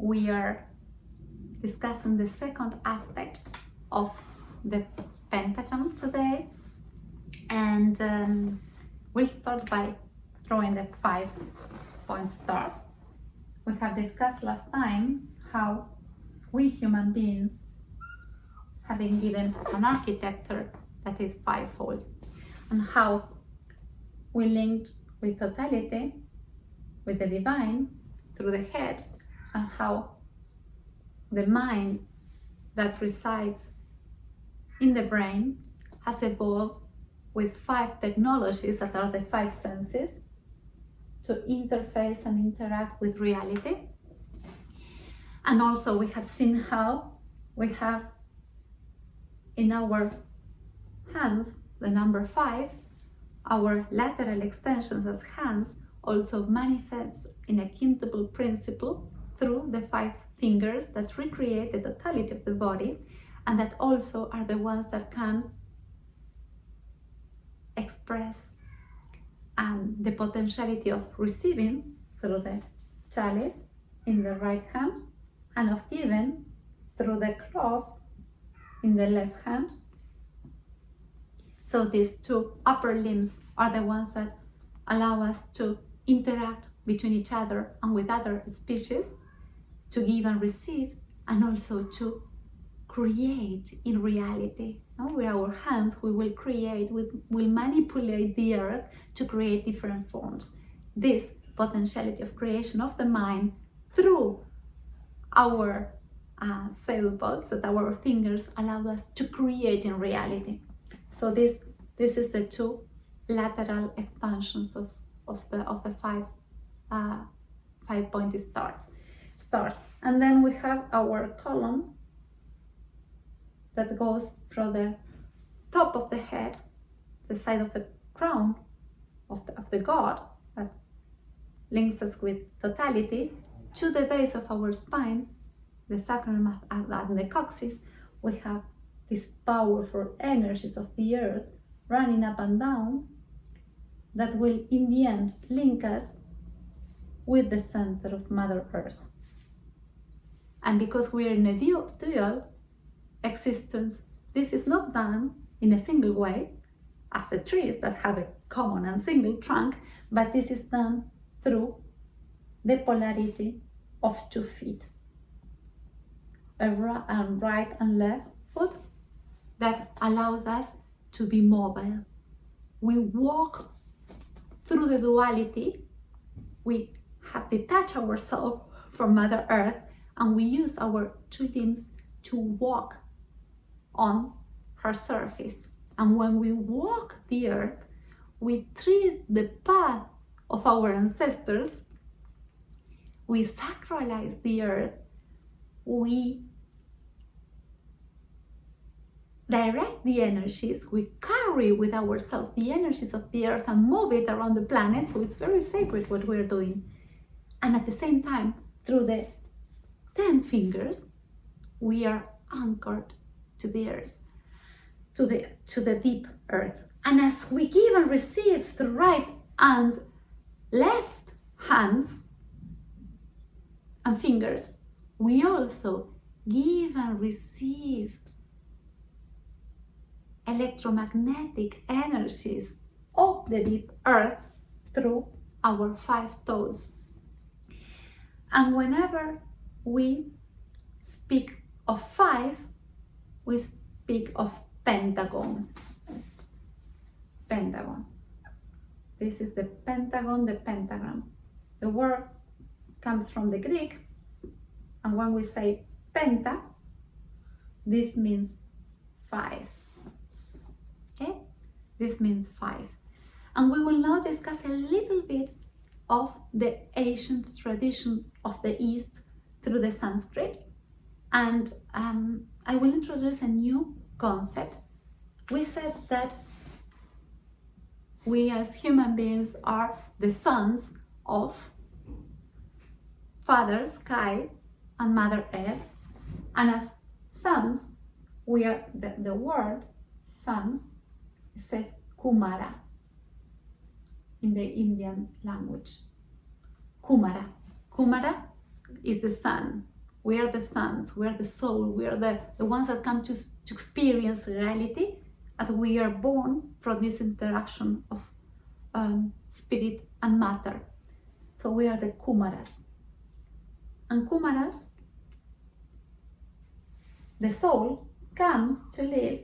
we are discussing the second aspect of the pentagram today, and we'll start by drawing the 5-point stars. We have discussed last time how we human beings have been given an architecture that is fivefold, and how we linked with totality, with the divine, through the head, and how the mind that resides in the brain has evolved with 5 technologies that are the 5 senses to interface and interact with reality. And also we have seen how we have in our hands the number 5, our lateral extensions as hands also manifests in a quintuple principle through the 5 fingers that recreate the totality of the body, and that also are the ones that can express the potentiality of receiving through the chalice in the right hand, and of giving through the cross in the left hand. So these 2 upper limbs are the ones that allow us to interact between each other and with other species, to give and receive, and also to create in reality. With our hands we will create, will manipulate the earth to create different forms. This potentiality of creation of the mind through our sailboats that our fingers allow us to create in reality. So this is the 2 lateral expansions of the 5-pointed stars. And then we have our column that goes from the top of the head, the side of the crown of the god that links us with totality, to the base of our spine, the sacrum and the coccyx. We have these powerful energies of the earth running up and down that will in the end link us with the center of Mother Earth. And because we are in a dual existence, this is not done in a single way as the trees that have a common and single trunk, but this is done through the polarity of 2 feet, a right and left foot, that allows us to be mobile. We walk through the duality, we have detached ourselves from Mother Earth, and we use our 2 limbs to walk on her surface. And when we walk the earth, we treat the path of our ancestors, we sacralize the earth, we direct the energies, we carry with ourselves the energies of the earth and move it around the planet. So it's very sacred what we're doing. And at the same time, through the 10 fingers, we are anchored to the earth, to the deep earth. And as we give and receive through right and left hands and fingers, we also give and receive electromagnetic energies of the deep earth through our 5 toes. And whenever we speak of 5, we speak of pentagon. Pentagon. This is the pentagon, the pentagram. The word comes from the Greek, and when we say penta, this means 5. Okay? This means 5. And we will now discuss a little bit of the ancient tradition of the East through the Sanskrit. And I will introduce a new concept. We said that we as human beings are the sons of Father Sky and Mother Earth. And as sons, we are the word sons says Kumara in the Indian language. Kumara. Kumara is the sun. We are the sons, we are the soul, we are the ones that come to experience reality, and we are born from this interaction of spirit and matter. So we are the Kumaras. And Kumaras, the soul, comes to live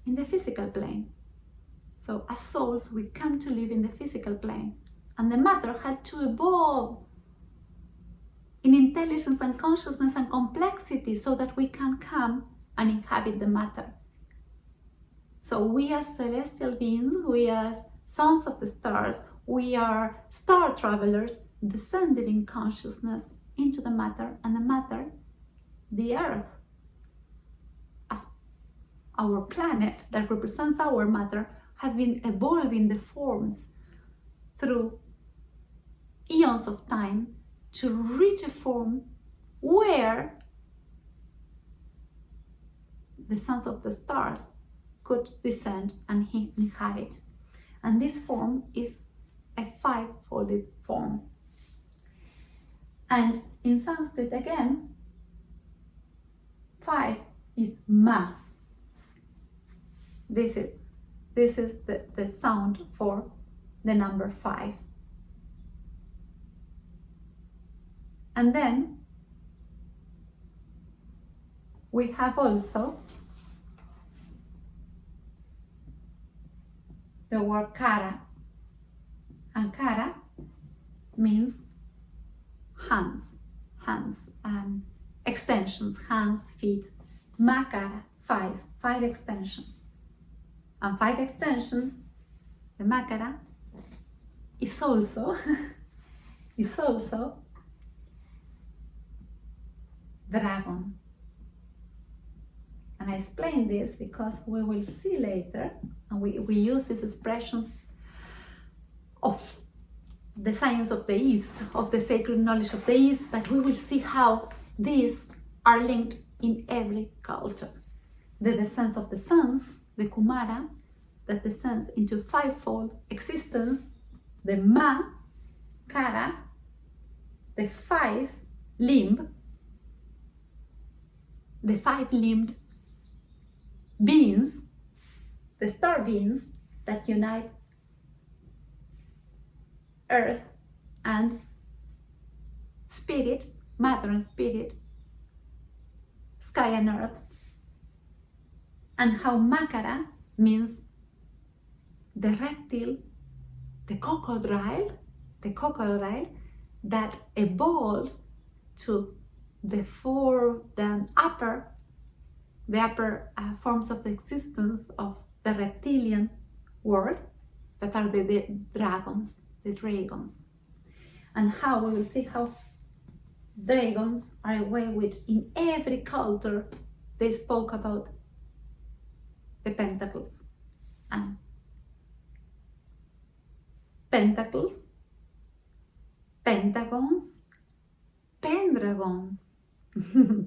in the physical plane. So as souls, we come to live in the physical plane. And the matter had to evolve in intelligence and consciousness and complexity so that we can come and inhabit the matter. So we as celestial beings, we as sons of the stars, we are star travelers descended in consciousness into the matter, and the matter, the earth, as our planet that represents our matter, has been evolving the forms through eons of time to reach a form where the sons of the stars could descend and inhabit. And this form is a five-folded form. And in Sanskrit again, 5 is ma. This is the sound for the number 5. And then we have also the word kara. And kara means hands, extensions, hands, feet. Makara, 5 extensions. And 5 extensions, the makara, is also dragon. And I explain this because we will see later, and we use this expression of the science of the East, of the sacred knowledge of the East, but we will see how these are linked in every culture. The descent of the sons, the Kumara, that descends into fivefold existence, the Ma, Kara, the 5-limbed beings, the star beings that unite earth and spirit, matter and spirit, sky and earth, and how Makara means the reptile, the crocodile that evolved to the upper forms of the existence of the reptilian world, that are the dragons, and how we will see how dragons are a way which in every culture they spoke about the pentacles and pentacles, pentagons, pendragons.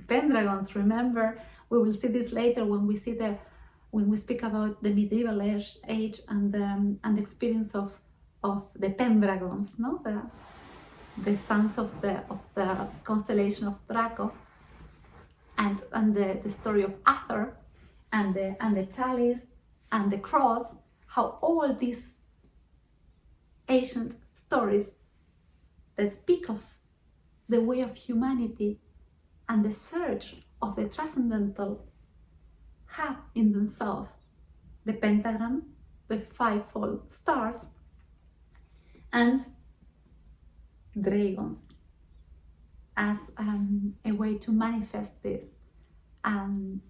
Pendragons, remember, we will see this later when we speak about the medieval age and the experience of the pendragons, no? The sons of the constellation of Draco, and the story of Arthur, and the chalice and the cross, how all these ancient stories that speak of the way of humanity and the search of the transcendental have in themselves the pentagram, the fivefold stars, and dragons as a way to manifest this in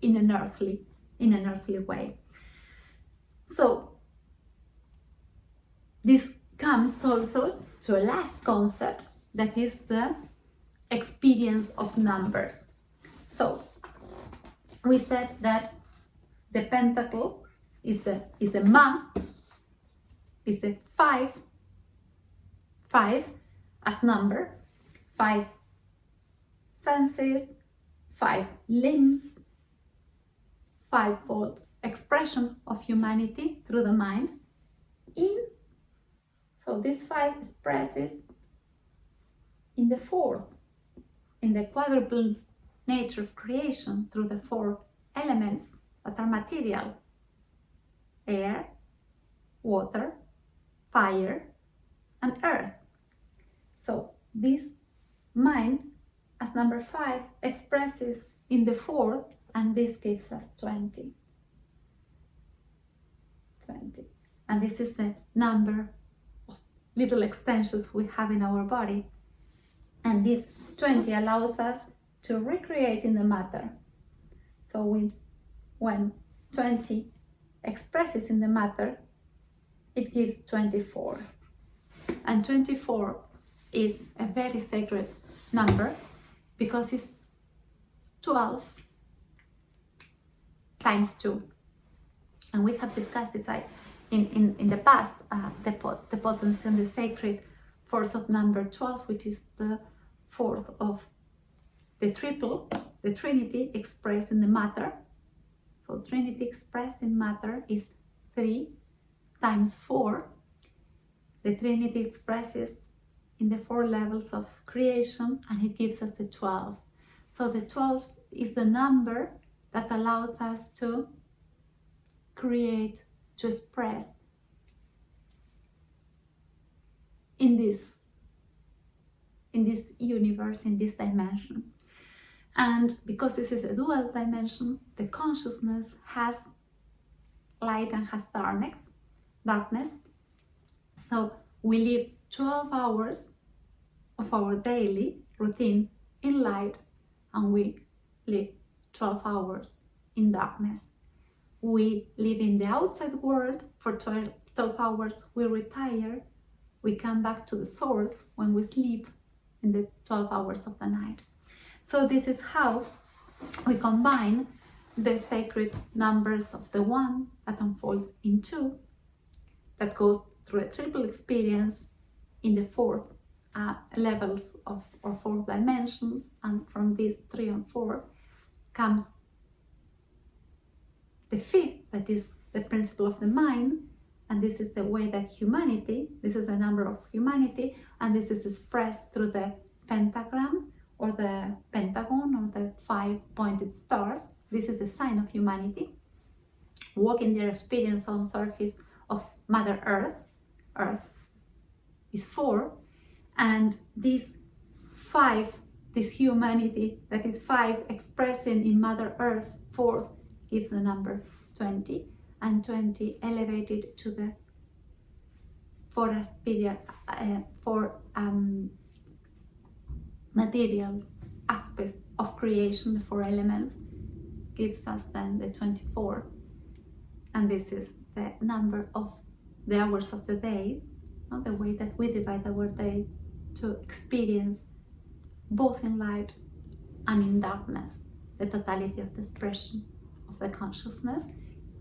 an earthly way. So this comes also to a last concept, that is the experience of numbers. So we said that the pentacle is the ma, is the 5 as number, 5 senses, 5 limbs, fivefold expression of humanity through the mind. So this 5 expresses in the fourth, in the quadruple nature of creation through the four elements that are material: air, water, fire, and earth. So this mind, as number 5, expresses in the fourth, and this gives us 20. And this is the number of little extensions we have in our body. And this 20 allows us to recreate in the matter. So when 20 expresses in the matter, it gives 24. And 24 is a very sacred number because it's 12 times 2. And we have discussed this in the past, the potency and the sacred force of number 12, which is the fourth of the triple, the Trinity expressed in the matter. So Trinity expressed in matter is 3 times 4. The Trinity expresses in the 4 levels of creation, and it gives us the 12. So the 12 is the number that allows us to create, to express in this universe, in this dimension. And because this is a dual dimension, the consciousness has light and has darkness. So we live 12 hours of our daily routine in light, and we live 12 hours in darkness. We live in the outside world for 12 hours, we retire, we come back to the source when we sleep in the 12 hours of the night. So this is how we combine the sacred numbers of the one that unfolds in 2, that goes through a triple experience in the 4th levels of or 4 dimensions, and from these 3 and 4 comes the 5th, that is the principle of the mind, and this is the way that humanity, this is a number of humanity, and this is expressed through the pentagram or the pentagon or the 5 pointed stars. This is a sign of humanity, walking their experience on surface of Mother Earth. Earth is 4, and this 5, this humanity that is 5 expressing in Mother Earth 4th, gives the number 20, and 20 elevated to the 4th period for material aspects of creation, the 4 elements, gives us then the 24. And this is the number of the hours of the day, not the way that we divide our day to experience both in light and in darkness, the totality of the expression of the consciousness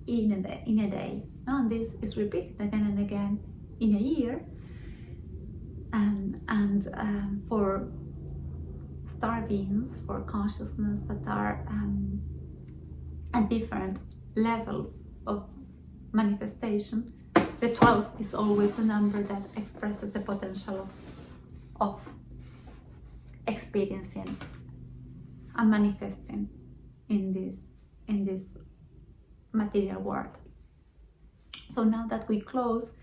in a day. And this is repeated again and again in a year. And for star beings, for consciousness that are at different levels of manifestation, the 12 is always a number that expresses the potential of experiencing and manifesting in this material world. So now that we close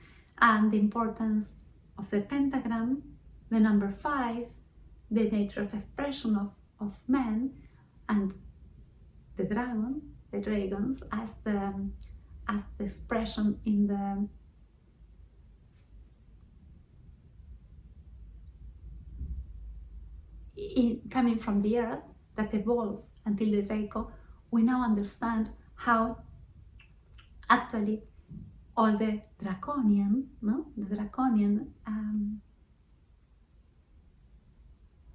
and the importance of the pentagram, the number 5, the nature of expression of man, and the dragons as the expression coming from the earth that evolved until the Draco, we now understand how actually all the draconian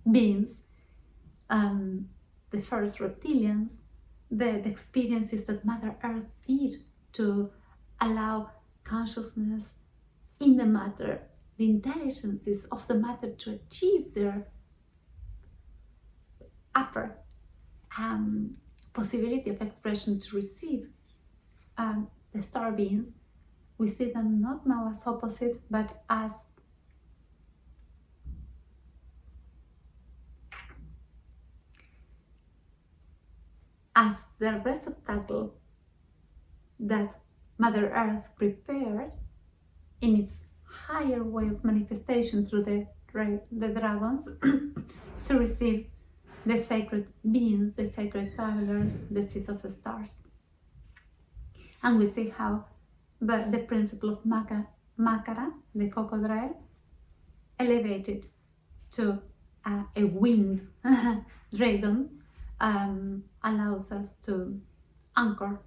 beings, the first reptilians, the experiences that Mother Earth did to allow consciousness in the matter, the intelligences of the matter to achieve their upper possibility of expression, to receive the star beings. We see them not now as opposite, but as as the receptacle that Mother Earth prepared in its higher way of manifestation through the dragons to receive the sacred beings, the sacred travelers, the seeds of the stars. And we see how the principle of Makara, the crocodile, elevated to a winged dragon, allows us to anchor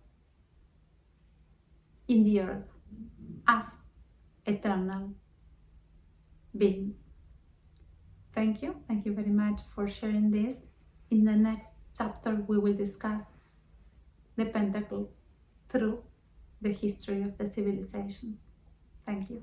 in the earth as eternal beings. Thank you very much for sharing this. In the next chapter we will discuss the pentacle through the history of the civilizations. Thank you.